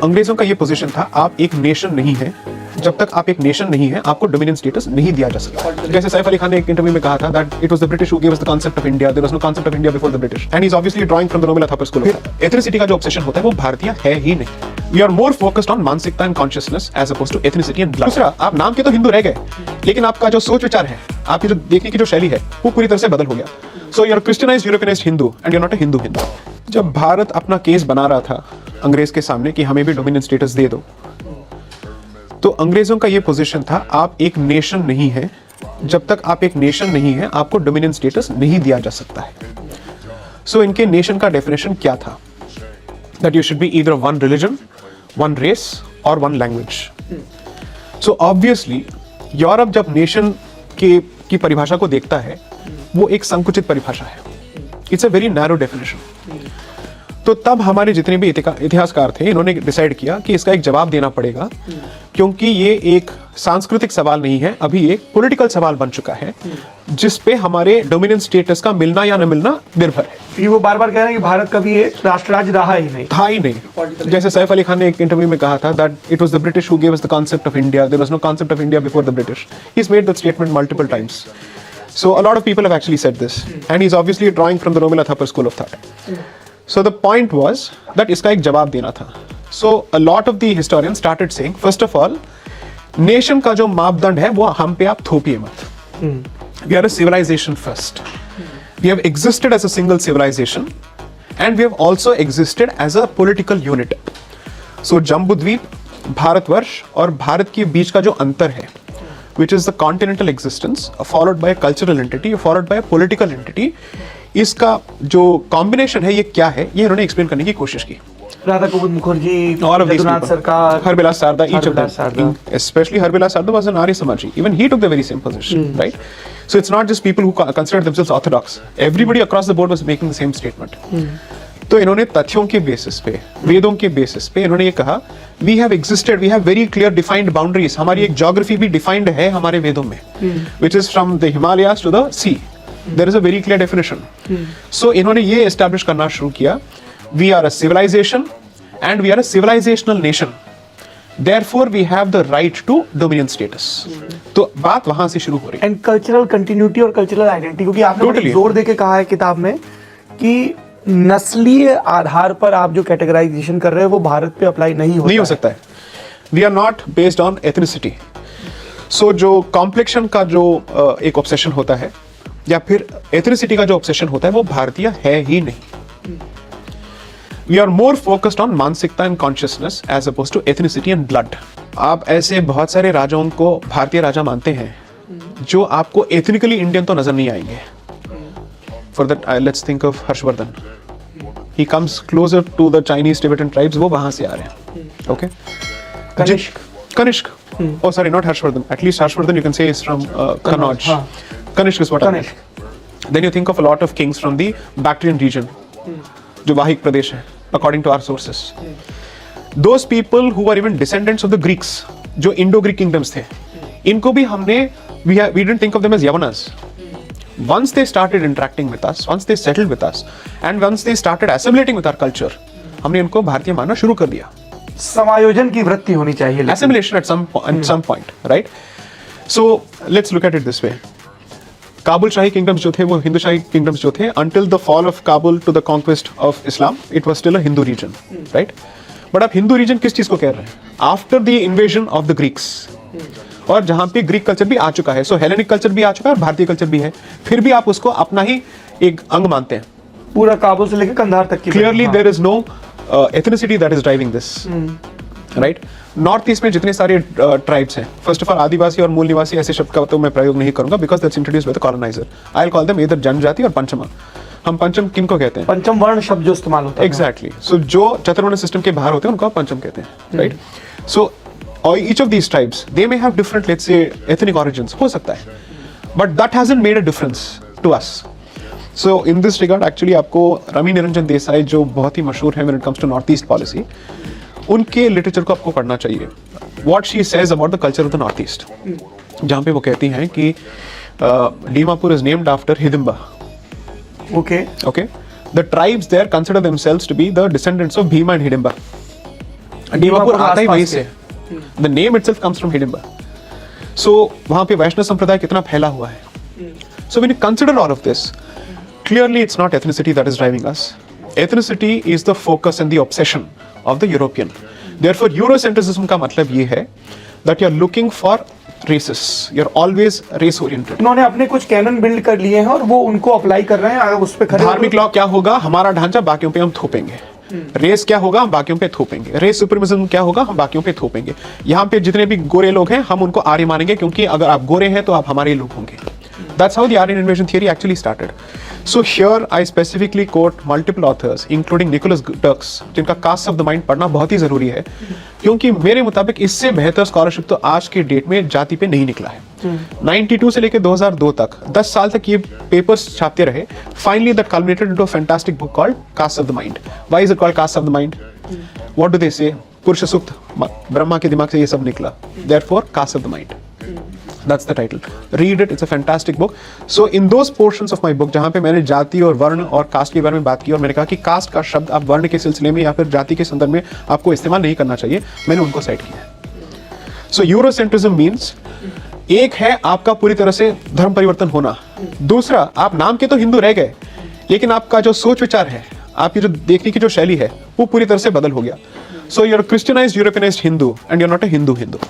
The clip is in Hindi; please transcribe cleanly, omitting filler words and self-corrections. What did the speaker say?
अंग्रेजों का ये पोजीशन था, आप एक नेशन नहीं है, जब तक आप एक नेशन नहीं है आपको डोमिनियन स्टेटस नहीं दिया जा सकता। जैसे सैफ अली खान ने एक इंटरव्यू में कहा था that it was the British who gave us the concept of India, there was no concept of India before the British, and he is obviously drawing from the Romila Thapar school. फिर एथनिसिटी का जो ऑब्सेशन होता है वो भारतीय है ही नहीं। We are more focused on मानसिकता and consciousness as opposed to ethnicity and blood. दूसरा, आप नाम के तो हिंदू रह गए, लेकिन आपका जो सोच विचार है, आपकी जो देखने की जो शैली है वो पूरी तरह से बदल हो गया। So you are Christianized Europeanized Hindu and you are not a Hindu Hindu. जब भारत अपना केस बना रहा था अंग्रेज के सामने कि हमें भी डोमिनियन स्टेटस दे दो, तो अंग्रेजों का ये पोजीशन था, आप एक नेशन नहीं है, जब तक आप एक नेशन नहीं है आपको डोमिनियन स्टेटस नहीं दिया जा सकता है। सो इनके नेशन का डेफिनेशन क्या था? That you should be either one religion, one race or one language. So obviously Europe जब नेशन की परिभाषा को देखता है, वो एक संकुचित परिभाषा है, it's a very narrow definition. तो तब हमारे जितने भी इतिहासकार थे, इन्होंने डिसाइड किया कि इसका एक जवाब देना पड़ेगा, क्योंकि ये एक सांस्कृतिक सवाल नहीं है, अभी एक पॉलिटिकल सवाल बन चुका है, जिस पे हमारे डोमिनियन स्टेटस का मिलना या न मिलना निर्भर है। ये वो बार बार कह रहे हैं कि भारत कभी एक राष्ट्र राज्य रहा ही नहीं, था ही नहीं। जैसे सैफ अली खान ने एक इंटरव्यू में कहा था that it was the British who gave us the concept of India, there was no concept of India before the British. He has made that statement multiple times. So a lot of people have actually said this, and he's obviously drawing from the Romila Thapar school of thought. So the point was that इसका एक जवाब देना था. So a lot of the historians started saying, first of all, nation का जो मापदंड है वो हम पे आप थोपिए मत. We are a civilization first. We have existed as a single civilization, and we have also existed as a political unit. So Jambudvipa, Bharatvarsh और भारत के बीच का जो अंतर है, which is the continental existence followed by a cultural entity followed by a political entity, इसका जो combination है ये क्या है, ये इन्होंने explain करने की कोशिश की. Radha Govind Mukherjee, all of these Jadunath people, सरकार, Harbilas Sarda, each of them, especially Harbilas Sarda was an Arya Samaji. Even he took the very same position, right? So it's not just people who considered themselves orthodox. Everybody across the board was making the same statement. तो इन्होंने तथ्यों के बेसिस पे, वेदों के बेसिस पे इन्होंने ये कहा, we have existed, we have very clear defined boundaries, हमारी एक ज्योग्राफी भी डिफाइंड है हमारे वेदों में, which is from the Himalayas to the sea, there is a very clear definition. So इन्होंने ये एस्टैब्लिश करना शुरू किया, we are a civilization and we are a civilizational nation, therefore we have the right to dominion status. तो बात वहां से शुरू हो रही है. एंड कल्चरल कंटिन्यूटी और कल्चरल आइडेंटिटी, क्योंकि आपने Totally. जोर देके कहा है किताब में कि नस्लीय आधार पर आप जो कैटेगराइजेशन कर रहे हैं वो भारत पे अप्लाई नहीं हो सकता है. We are not based on ethnicity. So जो कॉम्प्लेक्शन का जो एक ऑब्सेशन होता है या फिर एथनिसिटी का जो ऑब्सेशन होता है वो भारतीय है ही नहीं. We are more focused on मानसिकता and consciousness as opposed to ethnicity and blood. आप ऐसे बहुत सारे राजाओं को भारतीय राजा मानते हैं जो आपको एथनिकली इंडियन तो नजर नहीं आएंगे. For that, let's think of Harshvardhan. He comes closer to the Chinese Tibetan tribes. वो वहाँ से आ रहे हैं. Okay. Kanishk. Oh, sorry, not Harshvardhan. At least Harshvardhan you can say is from Kannauj. Kanishk is what I meant. Then you think of a lot of kings from the Bactrian region, जो वाहिक प्रदेश है, according to our sources. Those people who were even descendants of the Greeks, जो Indo-Greek kingdoms थे, इनको भी हमने we didn't think of them as Yavanas. Once they started interacting with us, once they settled with us, and once they started assimilating with our culture, हमने इनको भारतीय मानना शुरू कर दिया. समायोजन की वृत्ति होनी चाहिए. Assimilation at some point, right? So let's look at it this way. Kabul shahi kingdoms जो थे वो हिंदू शाही किंगडम्स जो थे, until the fall of Kabul to the conquest of Islam, it was still a Hindu region, right? But आप हिंदू रीजन किस चीज को कह रहे हैं? After the invasion of the Greeks. और जहां पे ग्रीक कल्चर भी आ चुका है, सो हेलेनिक कल्चर भी आ चुका है और भारतीय कल्चर भी है, फिर भी आप उसको अपना ही एक अंग मानते हैं. पूरा काबुल से लेकर कंधार तक की. Clearly there is no ethnicity that is driving this, right? North east में जितने सारे ट्राइब्स हैं, फर्स्ट ऑफ ऑल आदिवासी और मूल निवासी ऐसे शब्द का तो मैं प्रयोग नहीं करूंगा, because that's introduced by the coloniser. I will call them either जनजाति और पंचमा. हम पंचम किन को कहते हैं? पंचम वर्ण शब्द जो इस्तेमाल होता है. एग्जैक्टली. सो जो चतुर्वर्ण सिस्टम के बाहर होते हैं उनको आप पंचम कहते हैं, right? So or each of these tribes, they may have different, let's say, ethnic origins, हो सकता है, but that hasn't made a difference to us. So in this regard, actually आपको रमी निरंजन देसाई जो बहुत ही मशहूर है when it comes to North East policy, उनके लिटरेचर को आपको पढ़ना चाहिए. What she says about the culture of the North East, जहाँ पे वो कहती हैं कि Dimapur is named after Hidimba. Okay. The tribes there consider themselves to be the descendants of Bhima and Hidimba. Dimapur आता ही वहीं से, the name itself comes from Hidimba. So वहां पे वैष्णव संप्रदाय कितना फैला हुआ है। So when you consider all of this, clearly it's not ethnicity that is driving us. Ethnicity is the focus and the obsession of the European. Therefore, Eurocentrism का मतलब ये है that you're looking for races. You're always race oriented. उन्होंने अपने कुछ कैनन बिल्ड कर लिए हैं और वो उनको अप्लाई कर रहे हैं, अगर उस पे खड़े धार्मिक लॉ क्या होगा, हमारा ढांचा बाकियों पे हम थोपेंगे। रेस क्या होगा, हम बाकियों पे थोपेंगे। रेस सुप्रीमिज्म क्या होगा, हम बाकियों पे थोपेंगे। यहाँ पे जितने भी गोरे लोग हैं, हम उनको आर्य मानेंगे, क्योंकि अगर आप गोरे हैं तो आप हमारे लोग होंगे। That's how the Aryan invasion theory actually started. So here I specifically quote multiple authors, including Nicholas Dirks, जिनका कास्ट ऑफ द माइंड पढ़ना बहुत ही जरूरी है, क्योंकि मेरे मुताबिक इससे बेहतर स्कॉलरशिप तो आज के डेट में जाति पे नहीं निकला है। 92 से लेकर 2002 तक 10 साल तक ये पेपर्स छापते रहे। Finally that culminated into a fantastic book called Caste of the Mind. Why is it called Caste of the Mind? What do they say? पुरुष सुक्त, ब्रह्मा के दिमाग से ये सब निकला। Therefore Caste of the Mind. That's the title. Read it. It's a fantastic book. So in those portions of my book जहाँ पे मैंने जाति और वर्ण और कास्ट के बारे में बात की, और मैंने कहा कि कास्ट का शब्द आप वर्ण के सिलसिले में या फिर जाति के संदर्भ में आपको इस्तेमाल नहीं करना चाहिए, मैंने उनको साइड किया है। So Eurocentrism means एक है आपका पूरी तरह से धर्म परिवर्तन होना, दूसरा आप नाम के तो हिंदू रह गए, लेकिन आपका जो सोच विचार है, आपकी जो देखने की जो शैली है, वो पूरी तरह से बदल हो गया। So you're a Christianized Europeanized Hindu and you're not a Hindu Hindu.